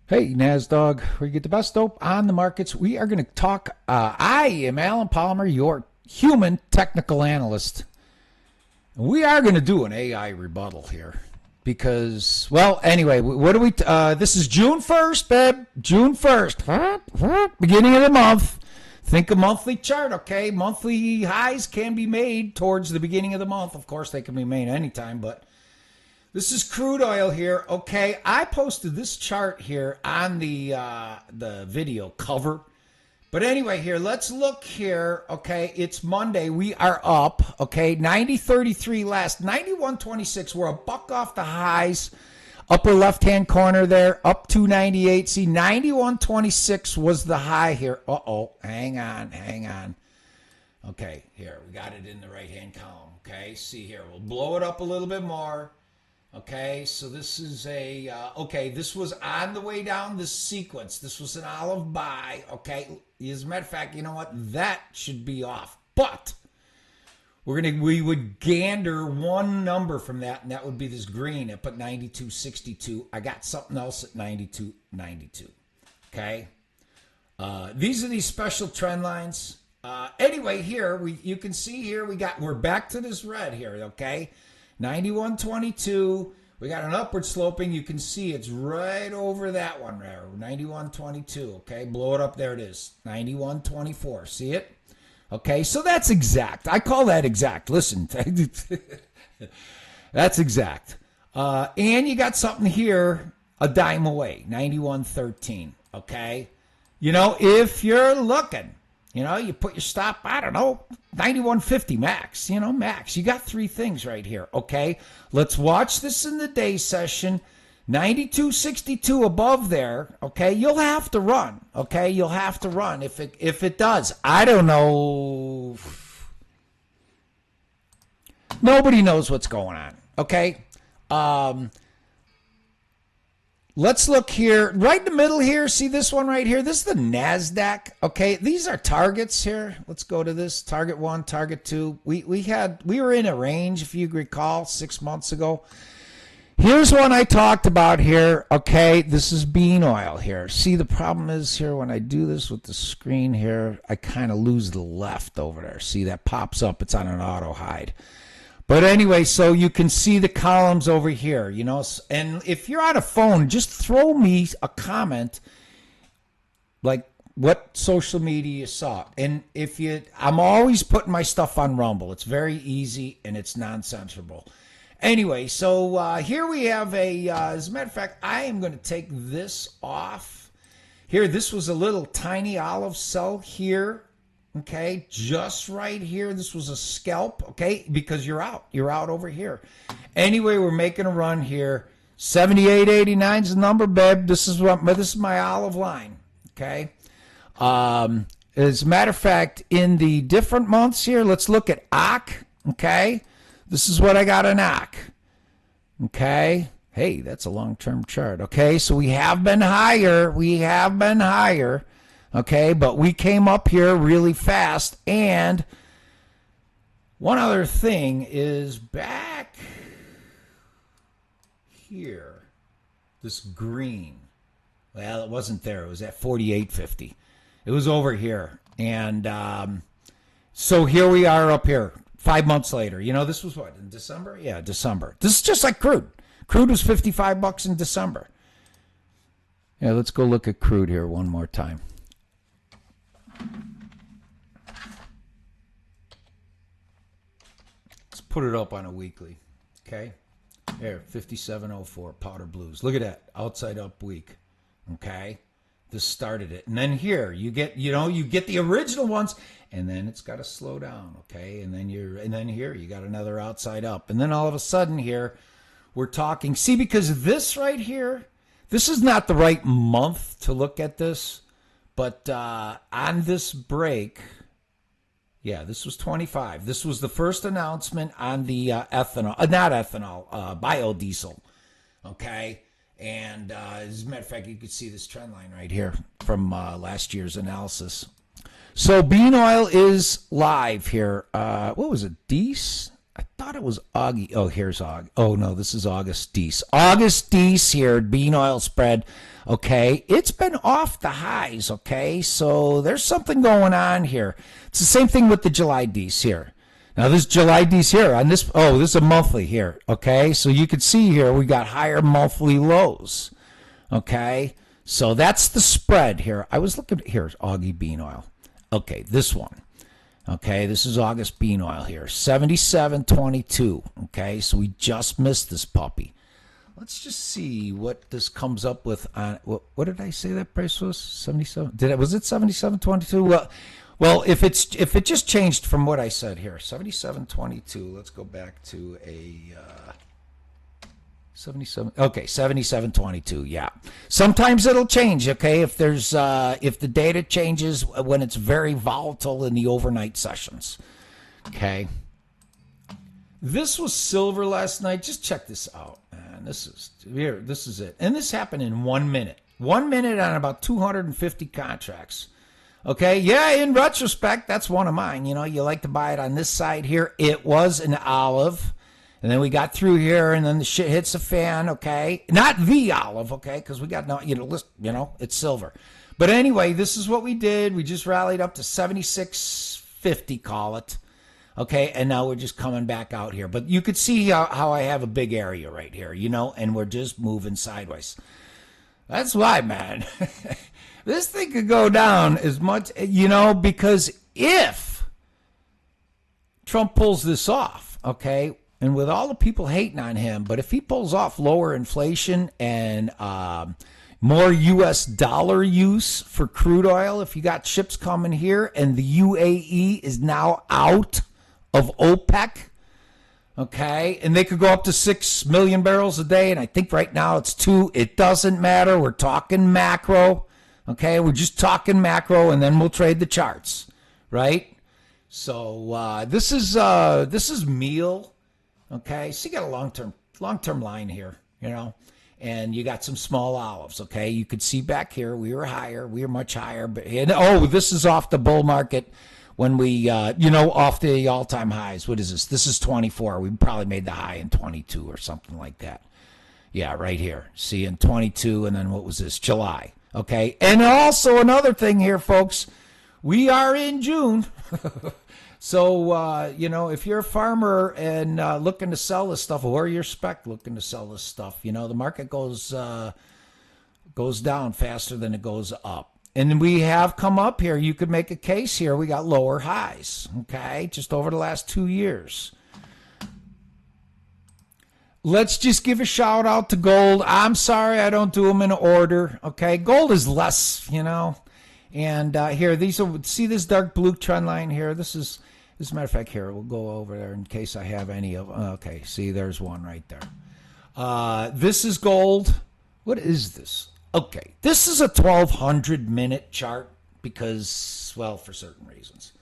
Hey, NASDOG, where you get the best dope on the markets. We are going to talk. I am Alan Palmer, your human technical analyst. We are going to do an AI rebuttal here because, well, anyway, what do we, this is June 1st, babe. June 1st, beginning of the month. Think a monthly chart, okay? Monthly highs can be made towards the beginning of the month. Of course, they can be made anytime, but this is crude oil here, okay? I posted this chart here on the video cover. But anyway, here, let's look here, okay? It's Monday. We are up, okay? 90.33 last, 91.26. We're a buck off the highs. Upper left-hand corner there, up 298. See, 91.26 was the high here. Uh-oh, hang on. Okay, here, we got it in the right-hand column, okay? See here, we'll blow it up a little bit more. Okay, so this is okay, this was on the way down this sequence. This was an olive buy, okay? As a matter of fact, you know what? That should be off. But we would gander one number from that, and that would be this green. I put 92.62. I got something else at 92.92. Okay? These are these special trend lines. Anyway, here, you can see here, we're back to this red here, okay? 91.22. We got an upward sloping. You can see it's right over that one there. 91.22. Okay, blow it up. There it is. 91.24. See it? Okay, so that's exact. I call that exact. Listen, that's exact. And you got something here a dime away. 91.13. Okay, you know, if you're looking. You know, you put your stop, I don't know, 91.50 max, max. You got three things right here, okay? Let's watch this in the day session. 92.62 above there, okay? You'll have to run, okay? You'll have to run if it does. I don't know. Nobody knows what's going on, okay? Let's look here, right in the middle here. See this one right here? This is the NASDOC. Okay, these are targets here. Let's go to this. Target 1, target 2. We were in a range, if you recall, 6 months ago. Here's one I talked about here. Okay, this is bean oil here. See, the problem is here when I do this with the screen here, I kind of lose the left over there. See, that pops up. It's on an auto hide. But anyway, so you can see the columns over here, and if you're on a phone, just throw me a comment, like what social media you saw. And I'm always putting my stuff on Rumble. It's very easy and it's non-censorable. Anyway, so here we have as a matter of fact, I am going to take this off. Here, this was a little tiny olive cell here. Okay, just right here. This was a scalp, okay, because you're out. You're out over here. Anyway, we're making a run here. 78.89 is the number, babe. This is my olive line, okay? As a matter of fact, in the different months here, let's look at OC, okay? This is what I got in OC, okay? Hey, that's a long-term chart, okay? So we have been higher. Okay, but we came up here really fast. And one other thing is back here, this green. Well, it wasn't there. It was at 48.50. It was over here. And so here we are up here 5 months later. This was what, in December? Yeah, December. This is just like crude. Crude was $55 in December. Yeah, let's go look at crude here one more time. Put it up on a weekly, okay? There, 57.04 powder blues. Look at that, outside up week, okay? This started it, and then here you get the original ones, and then it's got to slow down, okay? And then here you got another outside up, and then all of a sudden here we're talking. See, because this right here, this is not the right month to look at this, but on this break. Yeah, this was 25. This was the first announcement on the biodiesel. Okay, and as a matter of fact, you could see this trend line right here from last year's analysis. So bean oil is live here. What was it? Dees? I thought it was Augie. Oh, here's Aug. Oh, no, this is August Dees. August Dees here, bean oil spread. Okay, it's been off the highs. Okay, so there's something going on here. It's the same thing with the July Dees here. Now, this July Dees here on this. Oh, this is a monthly here. Okay, so you can see here we got higher monthly lows. Okay, so that's the spread here. I was looking. Here's Augie bean oil. Okay, this one. Okay, this is August bean oil here, 77.22. Okay, so we just missed this puppy. Let's just see what this comes up with on. What did I say that price was? 77. Was it 77.22? Well, if it just changed from what I said here, 77.22. Let's go back to a 77. Okay, 77.22. Yeah. Sometimes it'll change. Okay, if the data changes when it's very volatile in the overnight sessions. Okay. This was silver last night. Just check this out, man. This is it, and this happened in 1 minute. 1 minute on about 250 contracts. Okay, yeah. In retrospect, that's one of mine. You know, you like to buy it on this side here. It was an olive. And then we got through here, and then the shit hits the fan, okay? Not the olive, okay? Because we got no, it's silver. But anyway, this is what we did. We just rallied up to 76.50, call it. Okay, and now we're just coming back out here. But you could see how I have a big area right here, and we're just moving sideways. That's why, man. This thing could go down as much, because if Trump pulls this off, okay, and with all the people hating on him, but if he pulls off lower inflation and more U.S. dollar use for crude oil, if you got ships coming here and the UAE is now out of OPEC, okay, and they could go up to 6 million barrels a day, and I think right now it's 2. It doesn't matter. We're talking macro, okay? We're just talking macro, and then we'll trade the charts, right? So this is meal. Okay, so you got a long-term line here, and you got some small olives, okay? You could see back here, we were higher, we were much higher, but this is off the bull market when we, off the all-time highs. What is this? This is 24. We probably made the high in 22 or something like that. Yeah, right here. See, in 22, and then what was this? July, okay? And also another thing here, folks, we are in June. So, if you're a farmer and looking to sell this stuff, or you're spec looking to sell this stuff, the market goes down faster than it goes up. And we have come up here. You could make a case here. We got lower highs, okay, just over the last 2 years. Let's just give a shout out to gold. I'm sorry I don't do them in order, okay? Gold is less, And here, see this dark blue trend line here? This is, as a matter of fact, here, we'll go over there in case I have any of, okay, see, there's one right there. This is gold. What is this? Okay, this is a 1,200-minute chart because, well, for certain reasons.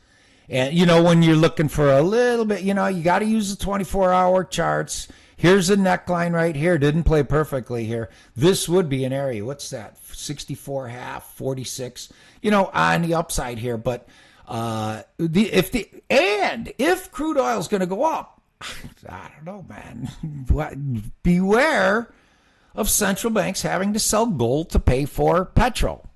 And, when you're looking for a little bit, you got to use the 24-hour charts. Here's a neckline right here. Didn't play perfectly here. This would be an area. What's that? 64.5, 46. On the upside here. But if crude oil is going to go up, I don't know, man. Beware of central banks having to sell gold to pay for petrol.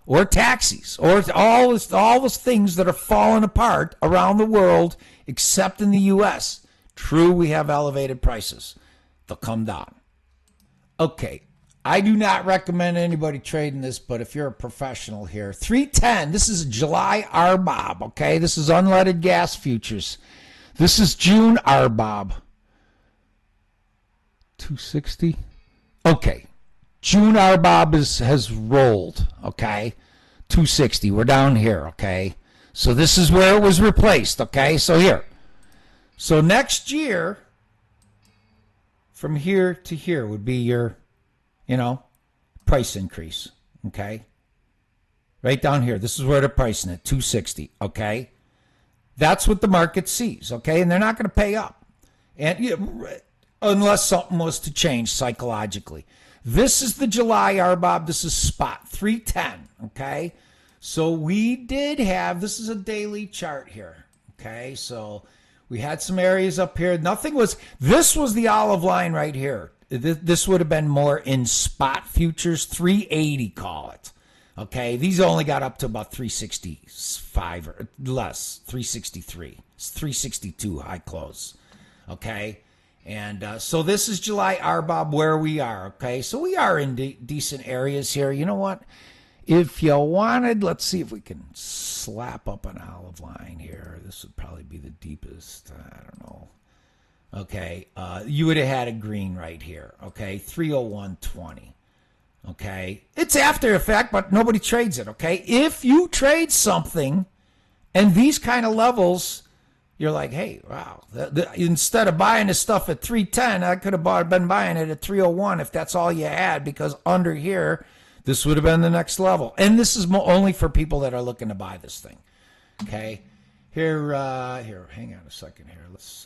Or taxis, or all those things that are falling apart around the world, except in the U.S. True, we have elevated prices. They'll come down. Okay, I do not recommend anybody trading this, but if you're a professional here, 310, this is July RBOB, okay? This is unleaded gas futures. This is June RBOB. 260. Okay. June RBOB has rolled, okay? 260. We're down here, okay? So this is where it was replaced, okay? So here. So next year, from here to here would be your, price increase, okay? Right down here. This is where they're pricing it, 260, okay? That's what the market sees, okay? And they're not going to pay up. And unless something was to change psychologically. This is the July RBOB. This is spot 310. Okay. So we did have, this is a daily chart here. Okay. So We had some areas up here. This was the olive line right here. This would have been more in spot futures, 380 call it. Okay, these only got up to about 365 or less, 363. It's 362 high close. Okay, and so this is July RBOB where we are. Okay, so we are in decent areas here. You know what? If you wanted, let's see if we can slap up an olive line here. This would probably be the deepest. I don't know. Okay, you would have had a green right here. Okay, 301.20. Okay, it's after effect, but nobody trades it. Okay, if you trade something and these kind of levels, you're like, hey, wow. Instead of buying this stuff at 310, I could have been buying it at 301 if that's all you had, because under here, this would have been the next level. And this is only for people that are looking to buy this thing. Okay, here, hang on a second here. Let's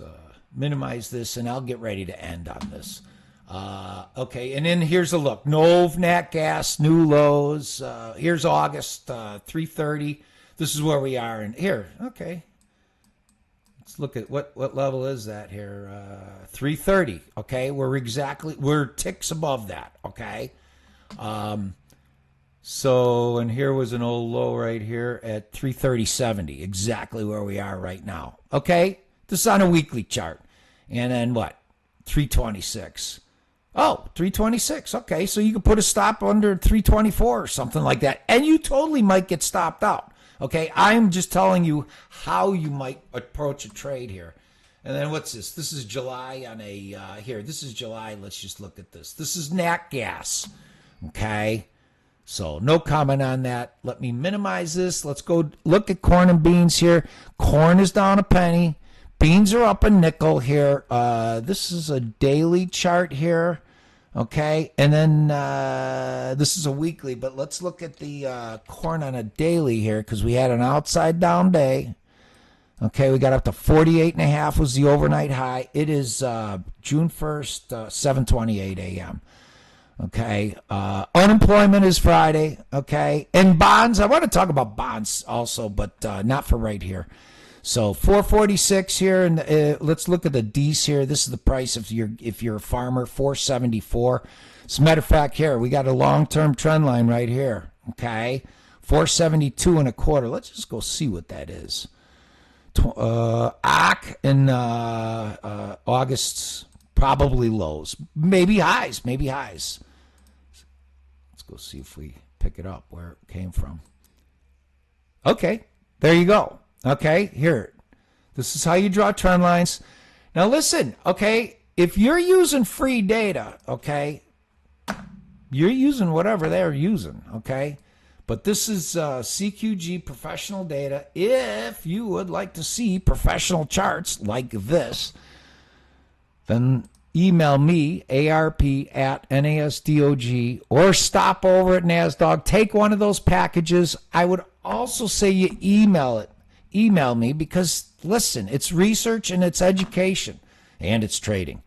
minimize this, and I'll get ready to end on this. Okay, and then here's a look. Nove, Nat Gas, new lows. Here's August, 330. This is where we are. And here, okay. Let's look at what level is that here. 330. Okay, we're ticks above that. Okay. So, and here was an old low right here at 330.70. Exactly where we are right now. Okay, this is on a weekly chart. And then what? 326. Oh, 326. Okay, so you can put a stop under 324 or something like that, and you totally might get stopped out. Okay, I'm just telling you how you might approach a trade here. And then what's this? This is July on a, here, this is July. Let's just look at this. This is Nat Gas. Okay, so no comment on that. Let me minimize this. Let's go look at corn and beans here. Corn is down a penny. Beans are up a nickel here. This is a daily chart here. Okay, and then this is a weekly, but let's look at the corn on a daily here, because we had an outside down day. Okay, we got up to 48.5 was the overnight high. It is June 1st, 7:28 a.m. Okay, unemployment is Friday. Okay, and bonds. I want to talk about bonds also, but not for right here. So 446 here, and let's look at the D's here. This is the price if you're a farmer, 474. As a matter of fact, here we got a long-term trend line right here. Okay, 472.25. Let's just go see what that is. ACK in August's probably lows, maybe highs, Let's go see if we pick it up where it came from. Okay, there you go. Okay, here. This is how you draw trend lines. Now listen, okay, if you're using free data, okay, you're using whatever they're using, okay? But this is CQG professional data. If you would like to see professional charts like this, then email me, ARP@NASDOG, or stop over at NASDOG. Take one of those packages. I would also say you email me, because listen, it's research and it's education and it's trading.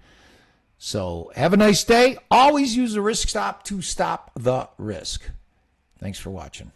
So have a nice day. Always use a risk stop to stop the risk. Thanks for watching.